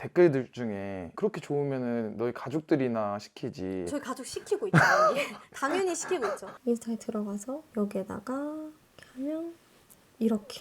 댓글들 중에 그렇게 좋으면은 너희 가족들이나 시키지. 저희 가족 시키고 있죠. 당연히 시키고 있죠. 인스타에 들어가서 여기에다가 이렇게 하면 이렇게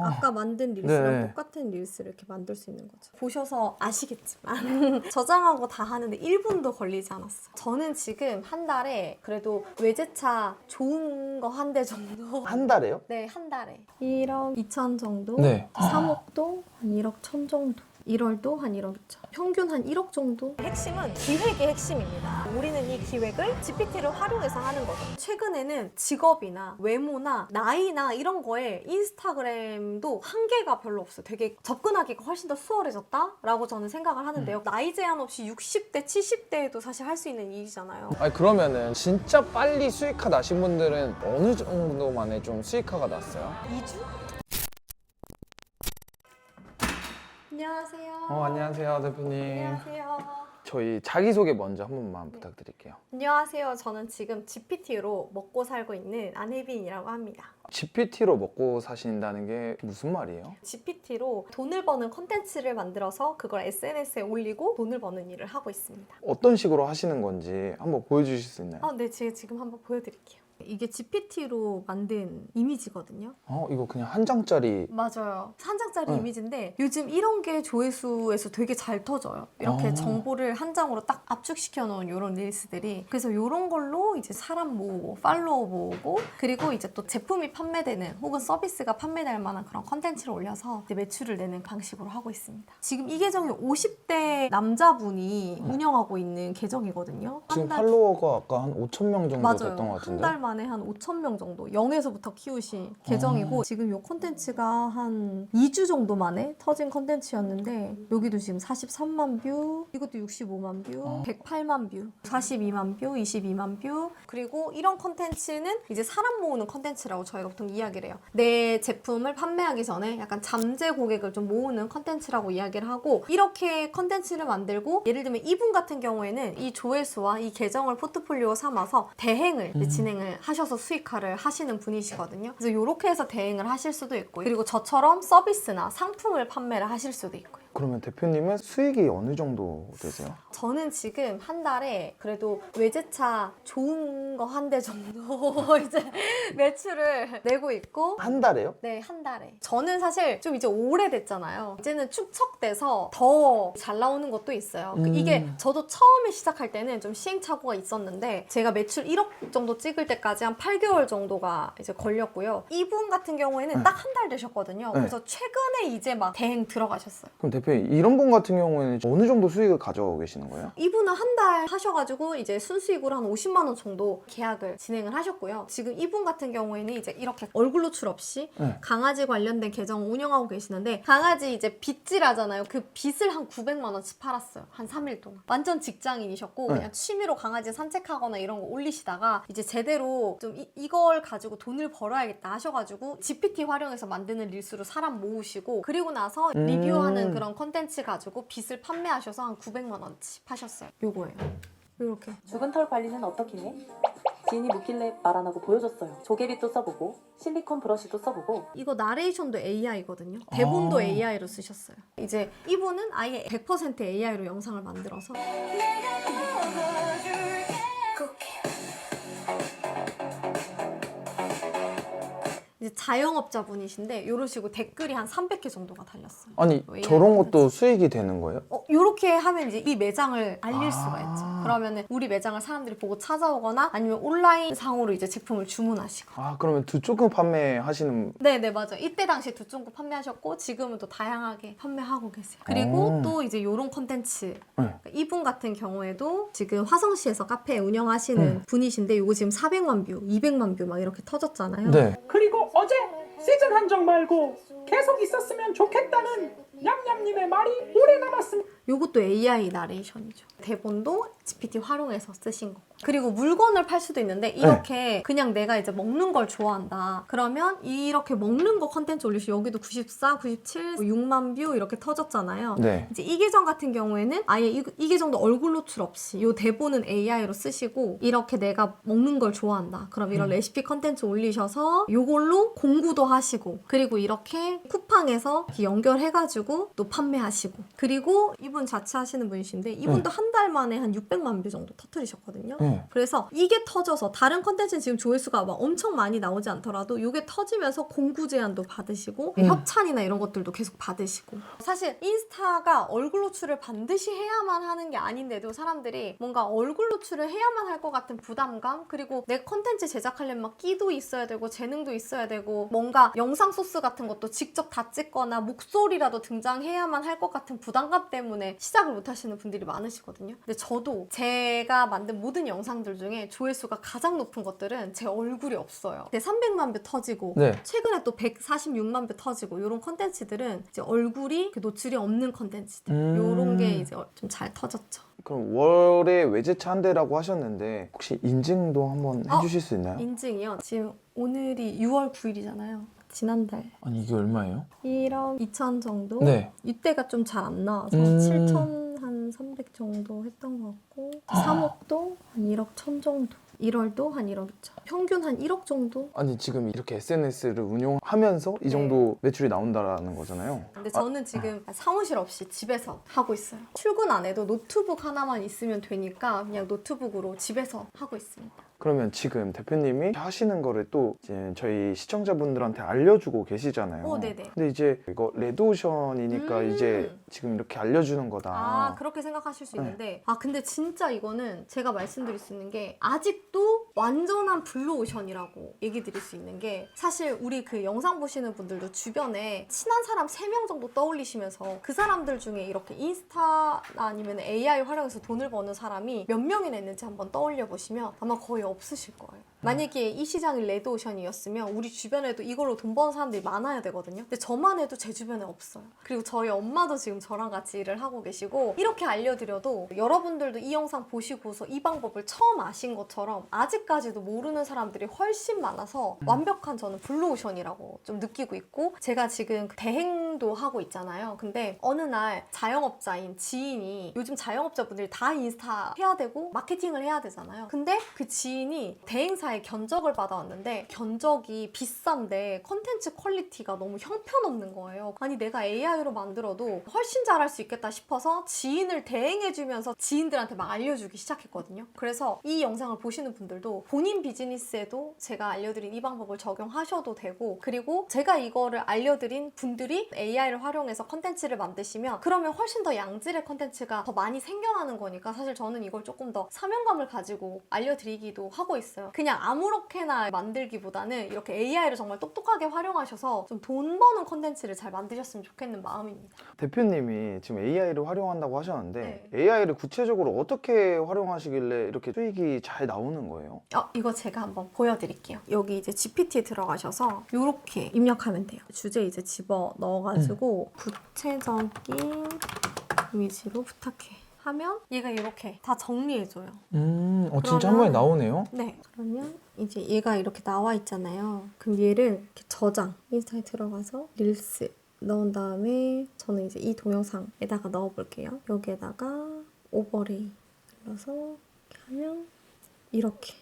아까 만든 릴스랑 네. 똑같은 릴스를 이렇게 만들 수 있는 거죠. 보셔서 아시겠지만 저장하고 다 하는데 1분도 걸리지 않았어요. 저는 지금 한 달에 그래도 외제차 좋은 거 한 대 정도 한 달에요? 네, 한 달에 1억 2천 정도, 네. 3억도 한 1억 1천 정도, 1월도 한 1억 2천, 평균 한 1억 정도? 핵심은 기획의 핵심입니다. 우리는 이 기획을 GPT를 활용해서 하는 거거든요. 최근에는 직업이나 외모나 나이나 이런 거에 인스타그램도 한계가 별로 없어요. 되게 접근하기가 훨씬 더 수월해졌다라고 저는 생각을 하는데요. 나이 제한 없이 60대, 70대에도 사실 할 수 있는 일이잖아요. 아니 그러면은 진짜 빨리 수익화 나신 분들은 어느 정도 만에 좀 수익화가 났어요? 2주? 안녕하세요. 안녕하세요 대표님. 안녕하세요. 저희 자기소개 먼저 한 번만 부탁드릴게요. 안녕하세요. 저는 지금 GPT로 먹고 살고 있는 안혜빈이라고 합니다. GPT로 먹고 사신다는 게 무슨 말이에요? GPT로 돈을 버는 컨텐츠를 만들어서 그걸 SNS에 올리고 돈을 버는 일을 하고 있습니다. 어떤 식으로 하시는 건지 한번 보여주실 수 있나요? 네, 제가 지금 한번 보여드릴게요. 이게 GPT로 만든 이미지거든요. 이거 그냥 한 장짜리. 맞아요. 한 장짜리 네. 이미지인데 요즘 이런 게 조회수에서 되게 잘 터져요. 이렇게 정보를 한 장으로 딱 압축시켜 놓은 이런 릴스들이. 그래서 이런 걸로 이제 사람 모으고 팔로워 모으고 그리고 이제 또 제품이 판매되는 혹은 서비스가 판매될 만한 그런 컨텐츠를 올려서 이제 매출을 내는 방식으로 하고 있습니다. 지금 이 계정이 50대 남자분이 운영하고 있는 계정이거든요. 지금 한 달- 팔로워가 아까 한 5천 명 정도 맞아요. 됐던 것 한 같은데. 달 만에 한 5천 명 정도 0에서부터 키우신 계정이고 지금 이 콘텐츠가 한 2주 정도 만에 터진 콘텐츠였는데 여기도 지금 43만 뷰, 이것도 65만 뷰, 108만 뷰, 42만 뷰, 22만 뷰. 그리고 이런 콘텐츠는 이제 사람 모으는 콘텐츠라고 저희가 보통 이야기를 해요. 내 제품을 판매하기 전에 약간 잠재 고객을 좀 모으는 콘텐츠라고 이야기를 하고 이렇게 콘텐츠를 만들고 예를 들면 이분 같은 경우에는 이 조회수와 이 계정을 포트폴리오 삼아서 대행을 진행을 하셔서 수익화를 하시는 분이시거든요. 그래서 이렇게 해서 대행을 하실 수도 있고 그리고 저처럼 서비스나 상품을 판매를 하실 수도 있고요. 그러면 대표님은 수익이 어느 정도 되세요? 저는 지금 한 달에 그래도 외제차 좋은 거 한 대 정도 이제 매출을 내고 있고 한 달에요? 네, 한 달에. 저는 사실 좀 이제 오래됐잖아요. 이제는 축적돼서 더 잘 나오는 것도 있어요. 이게 저도 처음에 시작할 때는 좀 시행착오가 있었는데 제가 매출 1억 정도 찍을 때까지 한 8개월 정도가 이제 걸렸고요. 이분 같은 경우에는 딱 한 달 되셨거든요. 그래서 최근에 이제 막 대행 들어가셨어요. 그럼 대표님 이런 분 같은 경우에는 어느 정도 수익을 가져가고 계시는 거예요? 이분은 한 달 하셔가지고 이제 순수익으로 한 50만 원 정도 계약을 진행을 하셨고요. 지금 이분 같은 경우에는 이제 이렇게 얼굴 노출 없이 강아지 관련된 계정 운영하고 계시는데 강아지 이제 빗질하잖아요. 그 빗을 한 900만 원치 팔았어요. 한 3일 동안. 완전 직장인이셨고 그냥 취미로 강아지 산책하거나 이런 거 올리시다가 이제 제대로 좀 이걸 가지고 돈을 벌어야겠다 하셔가지고 GPT 활용해서 만드는 릴스로 사람 모으시고 그리고 나서 리뷰하는 그런 콘텐츠 가지고 빗을 판매하셔서 한 900만 원치 파셨어요. 요거예요. 요렇게. 죽은 털 관리는 어떻게 해? 지인이 묻길래 말 안 하고 보여줬어요. 조개빗도 써보고 실리콘 브러쉬도 써보고 이거 나레이션도 AI거든요. 대본도 AI로 쓰셨어요. 이제 이분은 아예 100% AI로 영상을 만들어서 이제 자영업자분이신데 이런 식으로 댓글이 한 300개 정도가 달렸어요. 아니 AI 저런 것도 콘텐츠. 수익이 되는 거예요? 요렇게 하면 이제 이 매장을 알릴 수가 있죠. 그러면은 우리 매장을 사람들이 보고 찾아오거나 아니면 온라인 상으로 이제 제품을 주문하시고. 그러면 두 조금 판매하시는. 네네, 맞아요. 이때 당시에 두 종구 판매하셨고 지금은 또 다양하게 판매하고 계세요. 그리고 또 이제 요런 콘텐츠 그러니까 이분 같은 경우에도 지금 화성시에서 카페 운영하시는 분이신데 요거 지금 400만 뷰, 200만 뷰 막 이렇게 터졌잖아요. 네. 그리고 어제 시즌 한정 말고 계속 있었으면 좋겠다는 냠냠님의 말이 오래 남았습니다. 요것도 AI 나레이션이죠. 대본도 GPT 활용해서 쓰신 거. 그리고 물건을 팔 수도 있는데 이렇게 그냥 내가 이제 먹는 걸 좋아한다. 그러면 이렇게 먹는 거 컨텐츠 올리시 여기도 94, 97, 6만 뷰 이렇게 터졌잖아요. 네. 이제 이 계정 같은 경우에는 아예 이 계정도 얼굴 노출 없이 요 대본은 AI로 쓰시고 이렇게 내가 먹는 걸 좋아한다. 그럼 이런 레시피 컨텐츠 올리셔서 요걸로 공구도 하시고 그리고 이렇게 쿠팡에서 연결해가지고 또 판매하시고 그리고 이분 자취하시는 분이신데 이분도 한 달 만에 한 600만 뷰 정도 터뜨리셨거든요. 그래서 이게 터져서 다른 컨텐츠는 지금 조회수가 막 엄청 많이 나오지 않더라도 이게 터지면서 공구 제안도 받으시고 협찬이나 이런 것들도 계속 받으시고 사실 인스타가 얼굴 노출을 반드시 해야만 하는 게 아닌데도 사람들이 뭔가 얼굴 노출을 해야만 할 것 같은 부담감 그리고 내 컨텐츠 제작하려면 막 끼도 있어야 되고 재능도 있어야 되고 뭔가 영상 소스 같은 것도 직접 다 찍거나 목소리라도 등장해야만 할 것 같은 부담감 때문에 시작을 못 하시는 분들이 많으시거든요. 근데 저도 제가 만든 모든 영상들 중에 조회수가 가장 높은 것들은 제 얼굴이 없어요. 300만 뷰 터지고 네. 최근에 또 146만 뷰 터지고 이런 컨텐츠들은 이제 얼굴이 노출이 없는 컨텐츠들 이런 게 이제 좀 잘 터졌죠. 그럼 월에 외제차 한 대라고 하셨는데 혹시 인증도 한번 해주실 수 있나요? 인증이요? 지금 오늘이 6월 9일이잖아요. 지난달 아니 이게 얼마예요? 1억 2천 정도? 네. 이때가 좀 잘 안 나와서 7천 한 300 정도 했던 것 같고 3억도 한 1억 1천 정도 1월도 한 1억 2천 평균 한 1억 정도? 아니 지금 이렇게 SNS를 운용하면서 이 정도 매출이 나온다라는 거잖아요. 근데 저는 지금 사무실 없이 집에서 하고 있어요. 출근 안 해도 노트북 하나만 있으면 되니까 그냥 노트북으로 집에서 하고 있습니다. 그러면 지금 대표님이 하시는 거를 또 이제 저희 시청자분들한테 알려주고 계시잖아요. 네네. 근데 이제 이거 레드오션이니까 이제 지금 이렇게 알려주는 거다. 아, 그렇게 생각하실 수 있는데 근데 진짜 이거는 제가 말씀드릴 수 있는 게 아직도 완전한 블루오션이라고 얘기 드릴 수 있는 게 사실 우리 그 영상 보시는 분들도 주변에 친한 사람 3명 정도 떠올리시면서 그 사람들 중에 이렇게 인스타 아니면 AI 활용해서 돈을 버는 사람이 몇 명이나 있는지 한번 떠올려 보시면 아마 거의 없으실 거예요. 만약에 이 시장이 레드오션이었으면 우리 주변에도 이걸로 돈 버는 사람들이 많아야 되거든요. 근데 저만 해도 제 주변에 없어요. 그리고 저희 엄마도 지금 저랑 같이 일을 하고 계시고 이렇게 알려드려도 여러분들도 이 영상 보시고서 이 방법을 처음 아신 것처럼 아직까지도 모르는 사람들이 훨씬 많아서 완벽한 저는 블루오션이라고 좀 느끼고 있고 제가 지금 대행도 하고 있잖아요. 근데 어느 날 자영업자인 지인이 요즘 자영업자분들이 다 인스타 해야 되고 마케팅을 해야 되잖아요. 근데 그 지인이 대행사에 견적을 받아왔는데 견적이 비싼데 컨텐츠 퀄리티가 너무 형편없는 거예요. 아니 내가 AI로 만들어도 훨씬 잘할 수 있겠다 싶어서 지인을 대행해주면서 지인들한테 막 알려주기 시작했거든요. 그래서 이 영상을 보시는 분들도 본인 비즈니스에도 제가 알려드린 이 방법을 적용하셔도 되고 그리고 제가 이거를 알려드린 분들이 AI를 활용해서 컨텐츠를 만드시면 그러면 훨씬 더 양질의 컨텐츠가 더 많이 생겨나는 거니까 사실 저는 이걸 조금 더 사명감을 가지고 알려드리기도 하고 있어요. 그냥 아무렇게나 만들기보다는 이렇게 AI를 정말 똑똑하게 활용하셔서 좀 돈 버는 컨텐츠를 잘 만드셨으면 좋겠는 마음입니다. 대표님이 지금 AI를 활용한다고 하셨는데 네. AI를 구체적으로 어떻게 활용하시길래 이렇게 수익이 잘 나오는 거예요? 이거 제가 한번 보여드릴게요. 여기 이제 GPT에 들어가셔서 이렇게 입력하면 돼요. 주제 이제 집어 넣어가지고 구체적인 이미지로 부탁해 하면 얘가 이렇게 다 정리해줘요. 진짜 한 번에 나오네요? 네. 그러면 이제 얘가 이렇게 나와 있잖아요. 그럼 얘를 이렇게 저장, 인스타에 들어가서 릴스 넣은 다음에 저는 이제 이 동영상에다가 넣어볼게요. 여기에다가 오버레이 눌러서 이렇게 하면 이렇게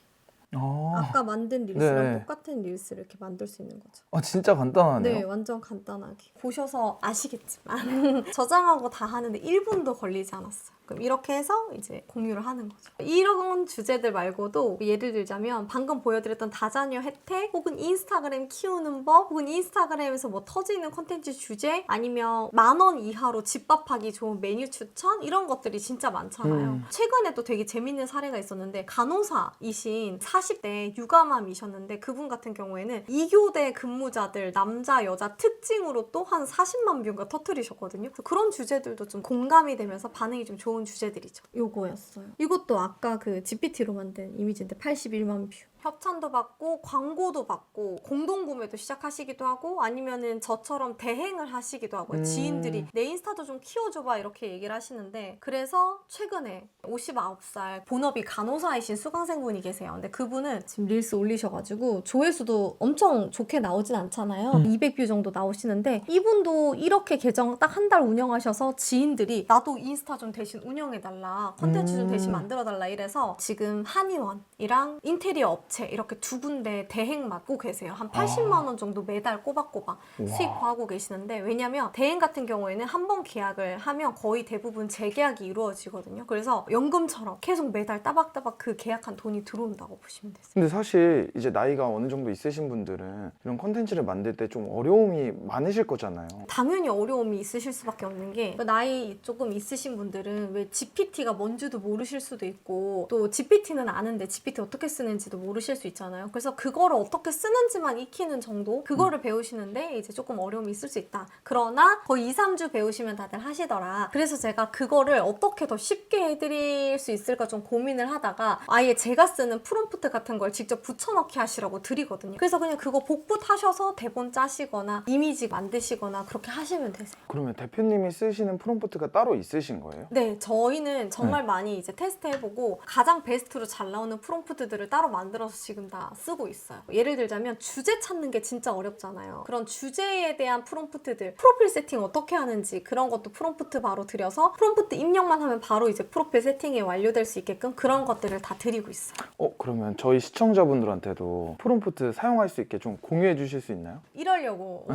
아까 만든 릴스랑 네. 똑같은 릴스를 이렇게 만들 수 있는 거죠. 진짜 간단하네요. 네, 완전 간단하게. 보셔서 아시겠지만 저장하고 다 하는데 1분도 걸리지 않았어요. 그럼 이렇게 해서 이제 공유를 하는 거죠. 이런 주제들 말고도 예를 들자면 방금 보여드렸던 다자녀 혜택 혹은 인스타그램 키우는 법 혹은 인스타그램에서 뭐 터지는 콘텐츠 주제 아니면 10,000원 이하로 집밥하기 좋은 메뉴 추천 이런 것들이 진짜 많잖아요. 최근에 또 되게 재밌는 사례가 있었는데 간호사이신 40대 육아맘이셨는데 그분 같은 경우에는 2교대 근무자들 남자 여자 특징으로 또 한 40만 뷰가 터뜨리셨거든요. 그래서 그런 주제들도 좀 공감이 되면서 반응이 좀 좋은 주제들이죠. 요거였어요. 이것도 아까 그 GPT로 만든 이미지인데 81만 뷰. 협찬도 받고 광고도 받고 공동구매도 시작하시기도 하고 아니면은 저처럼 대행을 하시기도 하고요. 지인들이 내 인스타도 좀 키워줘봐 이렇게 얘기를 하시는데 그래서 최근에 59살 본업이 간호사이신 수강생분이 계세요. 근데 그분은 지금 릴스 올리셔가지고 조회수도 엄청 좋게 나오진 않잖아요. 200뷰 정도 나오시는데 이분도 이렇게 계정 딱 한 달 운영하셔서 지인들이 나도 인스타 좀 대신 운영해달라 컨텐츠 좀 대신 만들어달라 이래서 지금 한의원이랑 인테리어 업체 이렇게 두 군데 대행 맡고 계세요. 한 80만 원 정도 매달 꼬박꼬박 수익화하고 계시는데 왜냐면 대행 같은 경우에는 한 번 계약을 하면 거의 대부분 재계약이 이루어지거든요. 그래서 연금처럼 계속 매달 따박따박 그 계약한 돈이 들어온다고 보시면 되세요. 근데 사실 이제 나이가 어느 정도 있으신 분들은 이런 컨텐츠를 만들 때 좀 어려움이 많으실 거잖아요. 당연히 어려움이 있으실 수밖에 없는 게 나이 조금 있으신 분들은 왜 GPT가 뭔지도 모르실 수도 있고 또 GPT는 아는데 GPT 어떻게 쓰는지도 모르실 수 있잖아요. 그래서 그거를 어떻게 쓰는지만 익히는 정도 그거를 배우시는데 이제 조금 어려움이 있을 수 있다. 그러나 거의 2, 3주 배우시면 다들 하시더라. 그래서 제가 그거를 어떻게 더 쉽게 해드릴 수 있을까 좀 고민을 하다가 아예 제가 쓰는 프롬프트 같은 걸 직접 붙여넣기 하시라고 드리거든요. 그래서 그냥 그거 복붙하셔서 대본 짜시거나 이미지 만드시거나 그렇게 하시면 되세요. 그러면 대표님이 쓰시는 프롬프트가 따로 있으신 거예요? 네, 저희는 정말 많이 이제 테스트해보고 가장 베스트로 잘 나오는 프롬프트들을 따로 만들어서 지금 다 쓰고 있어요. 예를 들자면 주제 찾는 게 진짜 어렵잖아요. 그런 주제에 대한 프롬프트들, 프로필 세팅 어떻게 하는지 그런 것도 프롬프트 바로 드려서 프롬프트 입력만 하면 바로 이제 프로필 세팅이 완료될 수 있게끔 그런 것들을 다 드리고 있어요. 그러면 저희 시청자분들한테도 프롬프트 사용할 수 있게 좀 공유해 주실 수 있나요? 이러려고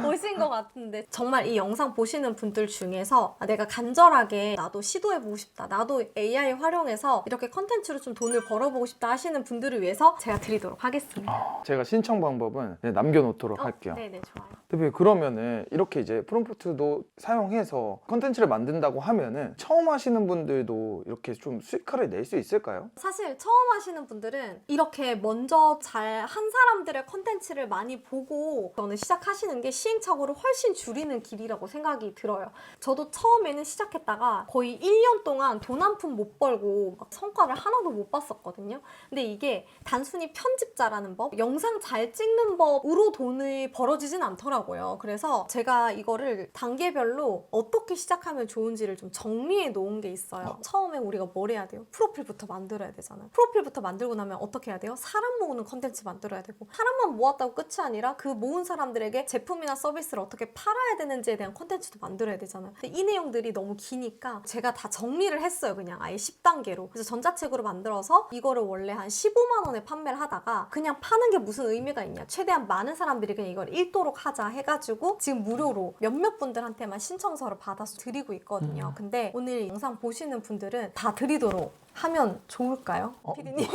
오신 것 같은데 정말 이 영상 보시는 분들 중에서 내가 간절하게 나도 시도해보고 싶다. 나도 AI 활용해서 이렇게 컨텐츠로 좀 돈을 벌어보고 싶다 하시는 분들을 위해서 제가 드리도록 하겠습니다. 제가 신청 방법은 남겨놓도록 할게요. 네네, 좋아요. 대표님 그러면은 이렇게 이제 프롬프트도 사용해서 컨텐츠를 만든다고 하면은 처음 하시는 분들도 이렇게 좀 수익화를 낼 수 있을까요? 사실 처음 하시는 분들은 이렇게 먼저 잘 한 사람들의 컨텐츠를 많이 보고 저는 시작하시는 게 시행착오를 훨씬 줄이는 길이라고 생각이 들어요. 저도 처음에는 시작했다가 거의 1년 동안 돈 한 푼 못 벌고 막 성과를 하나도 못 봤었거든요. 근데 이게 단순히 편집자라는 법, 영상 잘 찍는 법으로 돈이 벌어지진 않더라고요. 그래서 제가 이거를 단계별로 어떻게 시작하면 좋은지를 좀 정리해 놓은 게 있어요. 처음에 우리가 뭘 해야 돼요? 프로필부터 만들어야 되잖아요. 프로필부터 만들고 나면 어떻게 해야 돼요? 사람 모으는 컨텐츠 만들어야 되고 사람만 모았다고 끝이 아니라 그 모은 사람들에게 제품이나 서비스를 어떻게 팔아야 되는지에 대한 컨텐츠도 만들어야 되잖아요. 근데 이 내용들이 너무 기니까 제가 다 정리를 했어요. 그냥 아예 10단계로. 그래서 전자책으로 만들어서 이거를 원래 한 15만 원에 판매를 하다가 그냥 파는 게 무슨 의미가 있냐. 최대한 많은 사람들이 그냥 이걸 읽도록 하자 해가지고 지금 무료로 몇몇 분들한테만 신청서를 받아서 드리고 있거든요. 근데 오늘 영상 보시는 분들은 다 드리도록 하면 좋을까요? 피디님?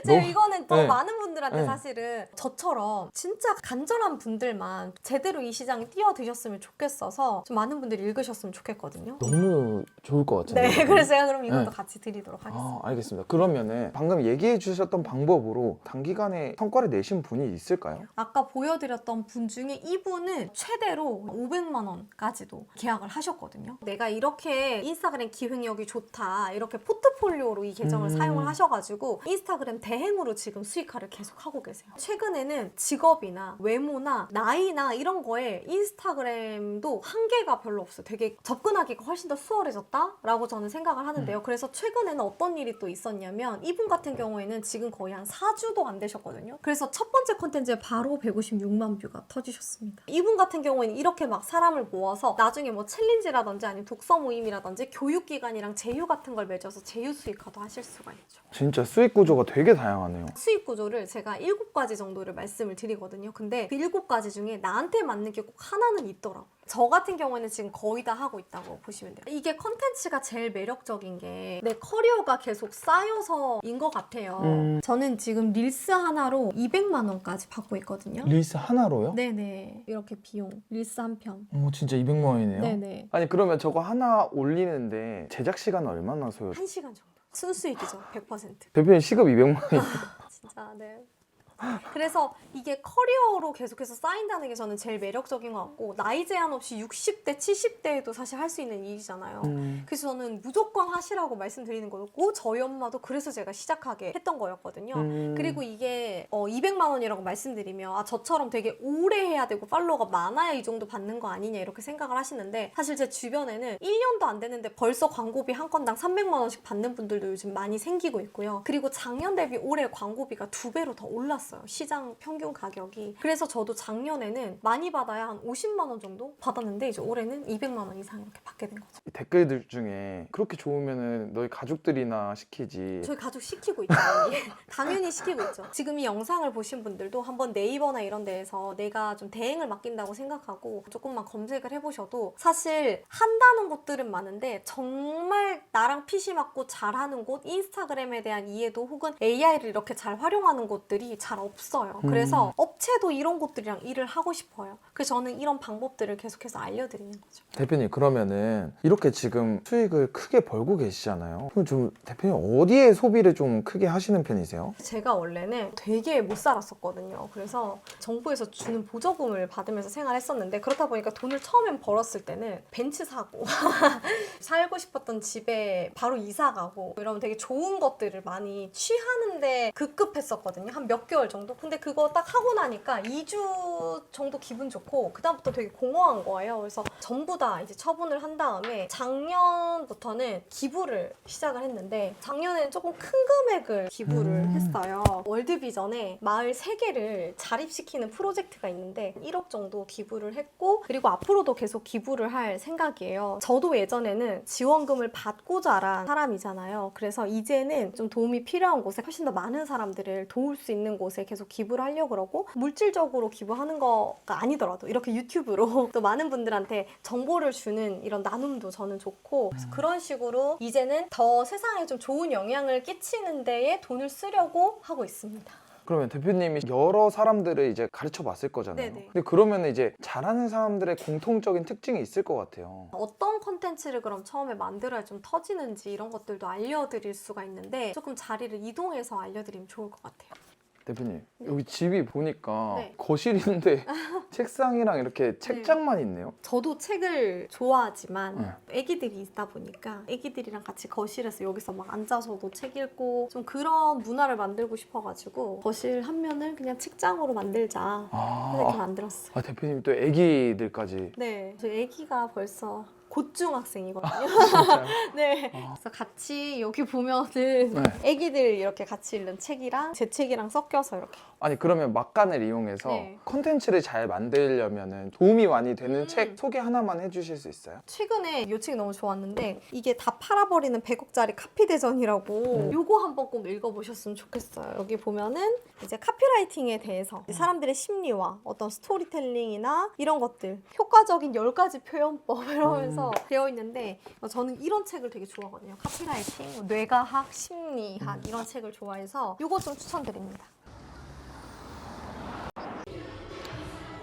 제가 이거는 더 네. 많은 분들한테 네. 사실은 저처럼 진짜 간절한 분들만 제대로 이 시장에 뛰어드셨으면 좋겠어서 좀 많은 분들이 읽으셨으면 좋겠거든요. 너무 좋을 것 같은데. 네, 그래서 제가 그럼 이것도 네. 같이 드리도록 하겠습니다. 알겠습니다. 그러면은 방금 얘기해 주셨던 방법으로 단기간에 성과를 내신 분이 있을까요? 아까 보여드렸던 분 중에 이분은 최대로 500만 원까지도 계약을 하셨거든요. 내가 이렇게 인스타그램 기획력이 좋다, 이렇게 포트폴리오로 이 계정을 사용을 하셔가지고 인스타그램 대행으로 지금 수익화를 계속 하고 계세요. 최근에는 직업이나 외모나 나이나 이런 거에 인스타그램도 한계가 별로 없어요. 되게 접근하기가 훨씬 더 수월해졌다라고 저는 생각을 하는데요. 그래서 최근에는 어떤 일이 또 있었냐면 이분 같은 경우에는 지금 거의 한 4주도 안 되셨거든요. 그래서 첫 번째 콘텐츠에 바로 156만 뷰가 터지셨습니다. 이분 같은 경우에는 이렇게 막 사람을 모아서 나중에 뭐 챌린지라든지 아니면 독서 모임이라든지 교육기관이랑 제휴 같은 걸 맺어서 제휴 수익화도 하실 수가 있죠. 진짜 수익 구조가 되게 다양하네요. 수익 구조를 제가 7가지 정도를 말씀을 드리거든요. 근데 그 7가지 중에 나한테 맞는 게 꼭 하나는 있더라고요. 저 같은 경우에는 지금 거의 다 하고 있다고 보시면 돼요. 이게 컨텐츠가 제일 매력적인 게 내 커리어가 계속 쌓여서인 것 같아요. 저는 지금 릴스 하나로 200만 원까지 받고 있거든요. 릴스 하나로요? 네네. 이렇게 비용. 릴스 한 편. 진짜 200만 원이네요. 네네. 아니 그러면 저거 하나 올리는데 제작 시간은 얼마나 소요? 1시간 정도. 순수익이죠. 100%. 대표님 시급 200만 원이 진짜 네. 그래서 이게 커리어로 계속해서 쌓인다는 게 저는 제일 매력적인 것 같고 나이 제한 없이 60대, 70대에도 사실 할 수 있는 일이잖아요. 그래서 저는 무조건 하시라고 말씀드리는 거였고 저희 엄마도 그래서 제가 시작하게 했던 거였거든요. 그리고 이게 200만 원이라고 말씀드리면 아 저처럼 되게 오래 해야 되고 팔로워가 많아야 이 정도 받는 거 아니냐 이렇게 생각을 하시는데 사실 제 주변에는 1년도 안 됐는데 벌써 광고비 한 건당 300만 원씩 받는 분들도 요즘 많이 생기고 있고요. 그리고 작년 대비 올해 광고비가 2배로 더 올랐어요. 시장 평균 가격이. 그래서 저도 작년에는 많이 받아야 한 50만 원 정도 받았는데 이제 올해는 200만 원 이상 이렇게 받게 된 거죠. 이 댓글들 중에 그렇게 좋으면은 너희 가족들이나 시키지. 저희 가족 시키고 있죠. 당연히 시키고 있죠. 지금 이 영상을 보신 분들도 한번 네이버나 이런 데에서 내가 좀 대행을 맡긴다고 생각하고 조금만 검색을 해보셔도 사실 한다는 곳들은 많은데 정말 나랑 핏이 맞고 잘하는 곳, 인스타그램에 대한 이해도 혹은 AI를 이렇게 잘 활용하는 곳들이 잘 없어요. 그래서 업체도 이런 곳들이랑 일을 하고 싶어요. 그래서 저는 이런 방법들을 계속해서 알려드리는 거죠. 대표님 그러면은 이렇게 지금 수익을 크게 벌고 계시잖아요. 그럼 좀 대표님 어디에 소비를 좀 크게 하시는 편이세요? 제가 원래는 되게 못 살았었거든요. 그래서 정부에서 주는 보조금을 받으면서 생활했었는데 그렇다 보니까 돈을 처음엔 벌었을 때는 벤츠 사고 살고 싶었던 집에 바로 이사 가고 이러면 되게 좋은 것들을 많이 취하는데 급급했었거든요. 한 몇 개월 정도? 근데 그거 딱 하고 나니까 2주 정도 기분 좋고 그다음부터 되게 공허한 거예요. 그래서 전부 다 이제 처분을 한 다음에 작년부터는 기부를 시작을 했는데 작년에는 조금 큰 금액을 기부를 했어요. 월드비전에 마을 3개를 자립시키는 프로젝트가 있는데 1억 정도 기부를 했고 그리고 앞으로도 계속 기부를 할 생각이에요. 저도 예전에는 지원금을 받고 자란 사람이잖아요. 그래서 이제는 좀 도움이 필요한 곳에 훨씬 더 많은 사람들을 도울 수 있는 곳에 계속 기부를 하려고 그러고 물질적으로 기부하는 거가 아니더라도 이렇게 유튜브로 또 많은 분들한테 정보를 주는 이런 나눔도 저는 좋고 그래서 그런 식으로 이제는 더 세상에 좀 좋은 영향을 끼치는 데에 돈을 쓰려고 하고 있습니다. 그러면 대표님이 여러 사람들을 이제 가르쳐 봤을 거잖아요. 네네. 근데 그러면 이제 잘하는 사람들의 공통적인 특징이 있을 것 같아요. 어떤 콘텐츠를 그럼 처음에 만들어야 좀 터지는지 이런 것들도 알려드릴 수가 있는데 조금 자리를 이동해서 알려드리면 좋을 것 같아요. 대표님 여기 집이 보니까 네. 거실인데 책상이랑 이렇게 책장만 있네요. 저도 책을 좋아하지만 네. 애기들이 있다 보니까 애기들이랑 같이 거실에서 여기서 막 앉아서도 책 읽고 좀 그런 문화를 만들고 싶어가지고 거실 한 면을 그냥 책장으로 만들자 이렇게 만들었어요. 아 대표님 또 애기들까지. 네, 저 애기가 벌써 곧 중학생이거든요. 진짜요? 네. 그래서 같이 여기 보면은 네. 애기들 이렇게 같이 읽는 책이랑 제 책이랑 섞여서 이렇게. 아니 그러면 막간을 이용해서 네. 컨텐츠를 잘 만들려면은 도움이 많이 되는 책 소개 하나만 해주실 수 있어요? 최근에 이 책이 너무 좋았는데 이게 다 팔아버리는 100억짜리 카피대전이라고 요거 한번 꼭 읽어보셨으면 좋겠어요. 여기 보면은 이제 카피라이팅에 대해서 사람들의 심리와 어떤 스토리텔링이나 이런 것들 효과적인 10가지 표현법 이러면서 되어 있는데 저는 이런 책을 되게 좋아하거든요. 카피라이팅, 뇌과학, 심리학 이런 책을 좋아해서 요거 좀 추천드립니다.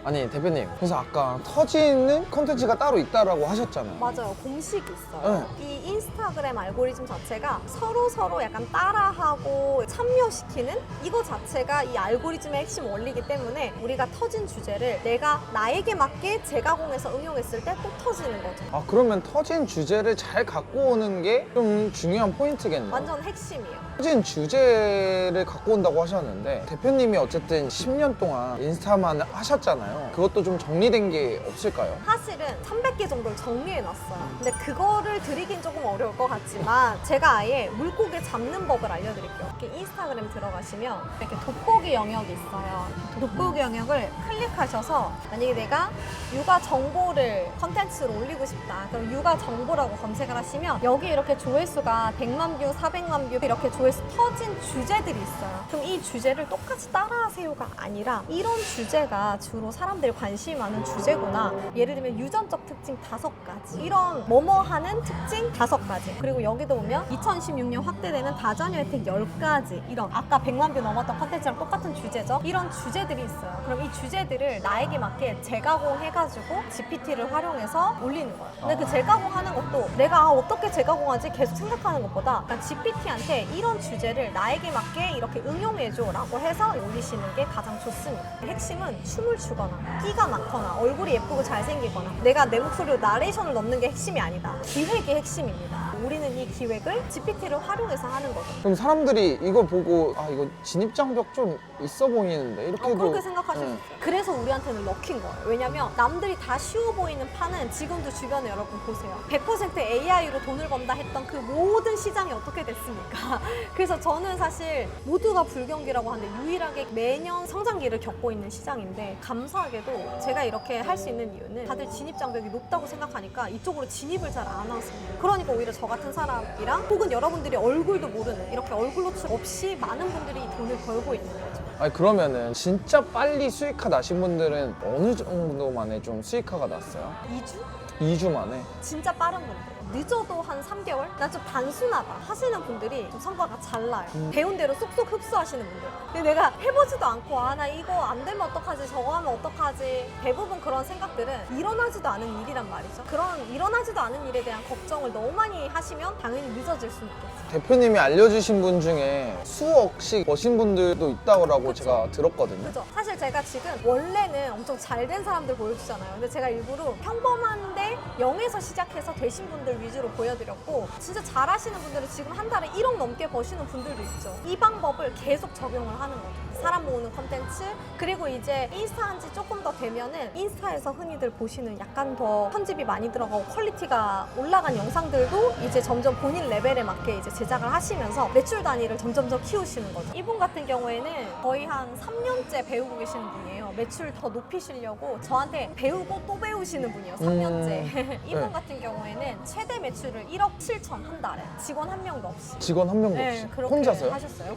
아니 대표님 그래서 아까 터지는 컨텐츠가 따로 있다라고 하셨잖아요. 맞아요. 공식이 있어요. 네. 이 인스타그램 알고리즘 자체가 서로 약간 따라하고 참여시키는 이거 자체가 이 알고리즘의 핵심 원리이기 때문에 우리가 터진 주제를 내가 나에게 맞게 재가공해서 응용했을 때 또 터지는 거죠. 아 그러면 터진 주제를 잘 갖고 오는 게 좀 중요한 포인트겠네요. 완전 핵심이에요. 터진 주제를 갖고 온다고 하셨는데 대표님이 어쨌든 10년 동안 인스타만 하셨잖아요. 그것도 좀 정리된 게 없을까요? 사실은 300개 정도를 정리해놨어요. 근데 그거를 드리긴 조금 어려울 것 같지만 제가 아예 물고기 잡는 법을 알려드릴게요. 이렇게 인스타그램 들어가시면 이렇게 돋보기 영역이 있어요. 돋보기 영역을 클릭하셔서 만약에 내가 육아 정보를 컨텐츠로 올리고 싶다. 그럼 육아 정보라고 검색을 하시면 여기 이렇게 조회수가 100만 뷰, 400만 뷰 이렇게 조회수 터진 주제들이 있어요. 그럼 이 주제를 똑같이 따라하세요가 아니라 이런 주제가 주로 사람들이 관심이 많은 주제구나. 예를 들면 유전적 특징 5가지, 이런 뭐뭐 하는 특징 5가지, 그리고 여기도 보면 2016년 확대되는 다자녀 혜택 10가지, 이런 아까 100만 뷰 넘었던 컨텐츠랑 똑같은 주제죠. 이런 주제들이 있어요. 그럼 이 주제들을 나에게 맞게 재가공해가지고 GPT를 활용해서 올리는 거예요. 근데 그 재가공하는 것도 내가 어떻게 재가공하지 계속 생각하는 것보다 그러니까 GPT한테 이런 주제를 나에게 맞게 이렇게 응용해줘 라고 해서 올리시는 게 가장 좋습니다. 핵심은 춤을 추거나 끼가 많거나 얼굴이 예쁘고 잘생기거나 내가 내 목소리로 나레이션을 넣는 게 핵심이 아니다. 기획이 핵심입니다. 우리는 이 기획을 GPT를 활용해서 하는 거죠. 그럼 사람들이 이거 보고 아 이거 진입장벽 좀 있어 보이는데 이렇게도 그렇게 생각하실 수 네. 있어요. 그래서 우리한테는 럭키인 거예요. 왜냐면 남들이 다 쉬워 보이는 판은 지금도 주변에 여러분 보세요. 100% AI로 돈을 번다 했던 그 모든 시장이 어떻게 됐습니까? 그래서 저는 사실 모두가 불경기라고 하는데 유일하게 매년 성장기를 겪고 있는 시장인데 감사하게도 제가 이렇게 할 수 있는 이유는 다들 진입장벽이 높다고 생각하니까 이쪽으로 진입을 잘 안 하세요. 그러니까 오히려 저 같은 사람이랑 혹은 여러분들이 얼굴도 모르는 이렇게 얼굴 노출 없이 많은 분들이 돈을 벌고 있는 거죠. 아니 그러면은 진짜 빨리 수익화 나신 분들은 어느 정도 만에 좀 수익화가 났어요? 2주? 2주 만에? 진짜 빠른 분들. 늦어도 한 3개월? 난 좀 단순하다 하시는 분들이 좀 성과가 잘 나요. 배운 대로 쏙쏙 흡수하시는 분들. 근데 내가 해보지도 않고 아 나 이거 안 되면 어떡하지 저거 하면 어떡하지 대부분 그런 생각들은 일어나지도 않은 일이란 말이죠. 그런 일어나지도 않은 일에 대한 걱정을 너무 많이 하시면 당연히 늦어질 수는 있겠죠. 대표님이 알려주신 분 중에 수억씩 버신 분들도 있다고 제가 들었거든요. 그죠? 사실 제가 지금 원래는 엄청 잘 된 사람들 보여주잖아요. 근데 제가 일부러 평범한데 0에서 시작해서 되신 분들 위주로 보여드렸고 진짜 잘하시는 분들은 지금 한 달에 1억 넘게 버시는 분들도 있죠. 이 방법을 계속 적용을 하는 거죠. 사람 모으는 컨텐츠 그리고 이제 인스타 한 지 조금 더 되면은 인스타에서 흔히들 보시는 약간 더 편집이 많이 들어가고 퀄리티가 올라간 영상들도 이제 점점 본인 레벨에 맞게 이제 제작을 하시면서 매출 단위를 점점 더 키우시는 거죠. 이분 같은 경우에는 거의 한 3년째 배우고 계시는 분이에요. 매출 더 높이시려고 저한테 배우고 또 배우시는 분이에요. 3년째. 이분 네. 같은 경우에는 최대 매출을 1억 7천 한 달에 직원 한 명도 없이. 직원 한 명도 없이 그렇게 혼자서요? 하셨어요.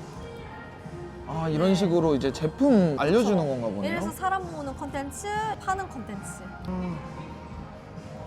아 이런 식으로 이제 제품 알려주는 건가 보네요. 이래서 사람 모으는 컨텐츠, 파는 컨텐츠.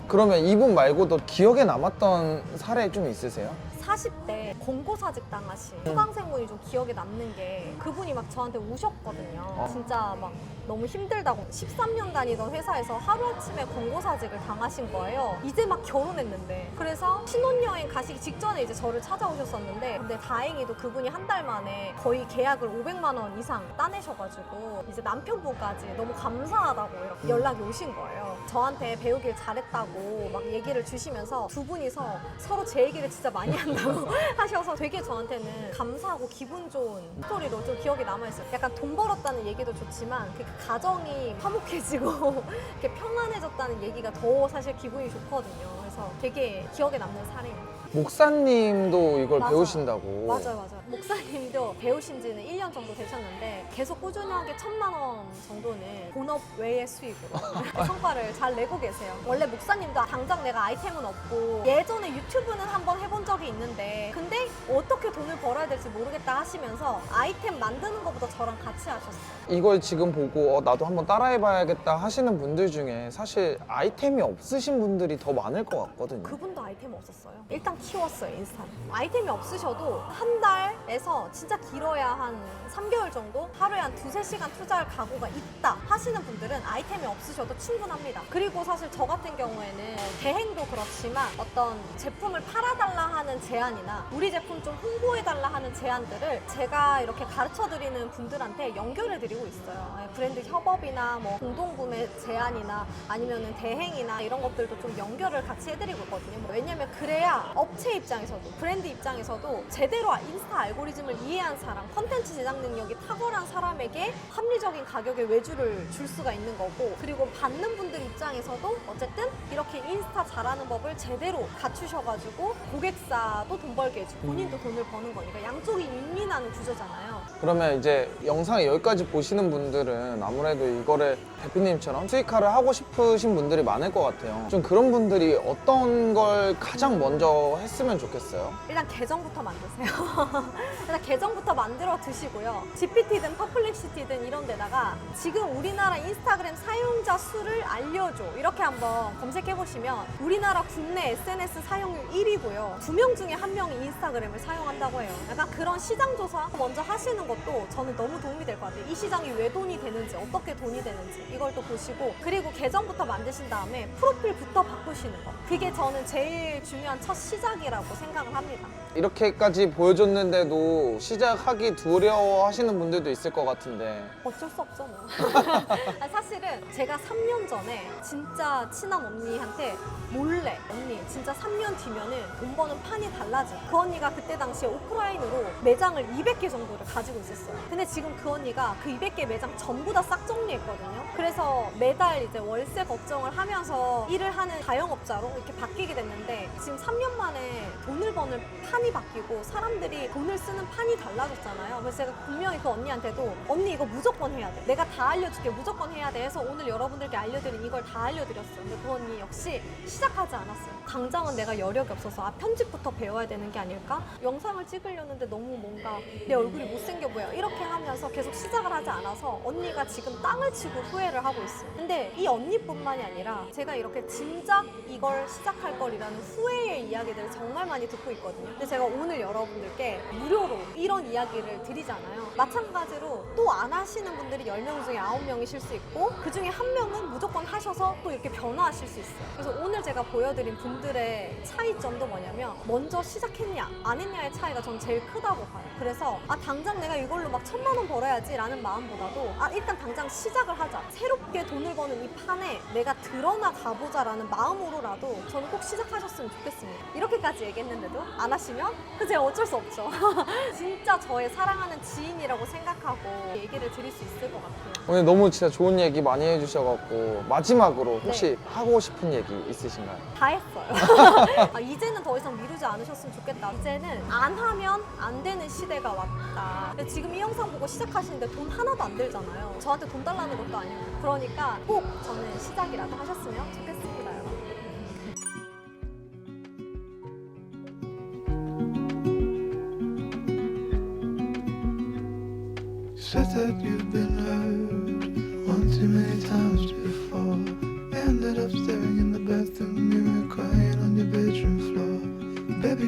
그러면 이분 말고도 기억에 남았던 사례 좀 있으세요? 40대 권고사직 당하신 수강생분이 좀 기억에 남는 게 그분이 막 저한테 우셨거든요. 진짜 막 너무 힘들다고 13년 다니던 회사에서 하루아침에 권고사직을 당하신 거예요. 이제 막 결혼했는데. 그래서 신혼여행 가시기 직전에 이제 저를 찾아오셨었는데 근데 다행히도 그분이 한 달 만에 거의 계약을 500만 원 이상 따내셔가지고 이제 남편분까지 너무 감사하다고 이렇게 연락이 오신 거예요. 저한테 배우길 잘했다고 막 얘기를 주시면서 두 분이서 서로 제 얘기를 진짜 많이 한다고 하셔서 되게 저한테는 감사하고 기분 좋은 스토리로 좀 기억에 남아있어요. 약간 돈 벌었다는 얘기도 좋지만 그 가정이 화목해지고 이렇게 평안해졌다는 얘기가 더 사실 기분이 좋거든요. 그래서 되게 기억에 남는 사례입니다. 목사님도 이걸 맞아요. 배우신다고. 맞아요. 목사님도 배우신 지는 1년 정도 되셨는데 계속 꾸준하게 1,000만 원 정도는 본업 외의 수익으로 성과를 잘 내고 계세요. 원래 목사님도 당장 내가 아이템은 없고 예전에 유튜브는 한번 해본 적이 있는데 근데 어떻게 돈을 벌어야 될지 모르겠다 하시면서 아이템 만드는 것보다 저랑 같이 하셨어요. 이걸 지금 보고 나도 한번 따라해봐야겠다 하시는 분들 중에 사실 아이템이 없으신 분들이 더 많을 것 같거든요. 그분도 아이템 없었어요. 일단 키웠어요, 인스타를. 아이템이 없으셔도 한 달에서 진짜 길어야 한 3개월 정도? 하루에 한 2-3시간 투자할 각오가 있다 하시는 분들은 아이템이 없으셔도 충분합니다. 그리고 사실 저 같은 경우에는 대행도 그렇지만 어떤 제품을 팔아달라 하는 제안이나 우리 제품 좀 홍보해달라 하는 제안들을 제가 이렇게 가르쳐드리는 분들한테 연결해드리고 있어요. 브랜드 협업이나 뭐 공동구매 제안이나 아니면은 대행이나 이런 것들도 좀 연결을 같이 해드리고 있거든요. 왜냐면 그래야 업체 입장에서도 브랜드 입장에서도 제대로 인스타 알고리즘을 이해한 사람, 컨텐츠 제작 능력이 탁월한 사람에게 합리적인 가격에 외주를 줄 수가 있는 거고 그리고 받는 분들 입장에서도 어쨌든 이렇게 인스타 잘하는 법을 제대로 갖추셔가지고 고객사도 돈 벌게 해주고 본인도 돈을 버는 거니까 양쪽이 윈윈하는 구조잖아요. 그러면 이제 영상을 여기까지 보시는 분들은 아무래도 이거를 대표님처럼 수익화를 하고 싶으신 분들이 많을 것 같아요. 좀 그런 분들이 어떤 걸 가장 먼저 했으면 좋겠어요? 일단 계정부터 만드세요. 일단 계정부터 만들어 두시고요. GPT든 퍼플렉시티든 이런 데다가 지금 우리나라 인스타그램 사용자 수를 알려줘 이렇게 한번 검색해 보시면 우리나라 국내 SNS 사용률 1위고요. 2명 중에 1명이 인스타그램을 사용한다고 해요. 약간 그런 시장 조사 먼저 하시는 것도 저는 너무 도움이 될 것 같아요. 이 시장이 왜 돈이 되는지, 어떻게 돈이 되는지 이걸 또 보시고, 그리고 계정부터 만드신 다음에 프로필부터 바꾸시는 거. 그게 저는 제일 중요한 첫 시작이라고 생각을 합니다. 이렇게까지 보여줬는데도 시작하기 두려워하시는 분들도 있을 것 같은데 어쩔 수 없죠 뭐. 아니, 사실은 제가 3년 전에 진짜 친한 언니한테 몰래 언니 진짜 3년 뒤면은 돈 버는 판이 달라져. 그 언니가 그때 당시에 오프라인으로 매장을 200개 정도를 가지고 있었어요. 근데 지금 그 언니가 그 200개 매장 전부 다 싹 정리했거든요. 그래서 매달 이제 월세 걱정을 하면서 일을 하는 자영업자로 이렇게 바뀌게 됐는데, 지금 3년 만에 돈을 버는 판이 바뀌고 사람들이 돈을 쓰는 판이 달라졌잖아요. 그래서 제가 분명히 그 언니한테도 언니 이거 무조건 해야 돼, 내가 다 알려줄게, 무조건 해야 돼 해서 오늘 여러분들께 알려드린 이걸 다 알려드렸어요. 근데 그 언니 역시 시작하지 않았어요. 당장은 내가 여력이 없어서 편집부터 배워야 되는 게 아닐까? 영상을 찍으려는데 너무 뭔가 내 얼굴이 못생겨 보여 이렇게 하면서 계속 시작을 하지 않아서 언니가 지금 땅을 치고 후회를 하고 있어요. 근데 이 언니뿐만이 아니라 제가 이렇게 진작 이걸 시작할 걸이라는 후회의 이야기들을 정말 많이 듣고 있거든요. 근데 제가 오늘 여러분들께 무료로 이런 이야기를 드리잖아요. 마찬가지로 또 안 하시는 분들이 10명 중에 9명이실 수 있고, 그 중에 1명은 무조건 하셔서 또 이렇게 변화하실 수 있어요. 그래서 오늘 제가 보여드린 분들의 차이점도 뭐냐면, 먼저 시작했냐 안 했냐의 차이가 전 제일 크다고 봐요. 그래서 당장 내가 이걸로 막 1,000만 원 벌어야지 라는 마음보다도 일단 당장 시작을 하자, 새롭게 돈을 버는 이 판에 내가 드러나 가보자 라는 마음으로라도 저는 꼭 시작하셨으면 좋겠습니다. 이렇게까지 얘기했는데도 안 하시면 그 제가 어쩔 수 없죠. 진짜 저의 사랑하는 지인이라고 생각하고 얘기를 드릴 수 있을 것 같아요. 오늘 너무 진짜 좋은 얘기 많이 해주셔갖고 마지막으로 혹시 하고 싶은 얘기 있으신가요? 다 했어요. 이제는 더 이상 미루지 않으셨으면 좋겠다. 이제는 안 하면 안 되는 시대가 왔다. 근데 지금 이 영상 보고 시작하시는데 돈 하나도 안 들잖아요. 저한테 돈 달라는 것도 아니고. 그러니까 꼭 저는 시작이라도 하셨으면 좋겠습니다, 여러분. Said that you've been hurt one too many times before. Ended up staring in the bathroom mirror, crying on your bedroom floor. Baby,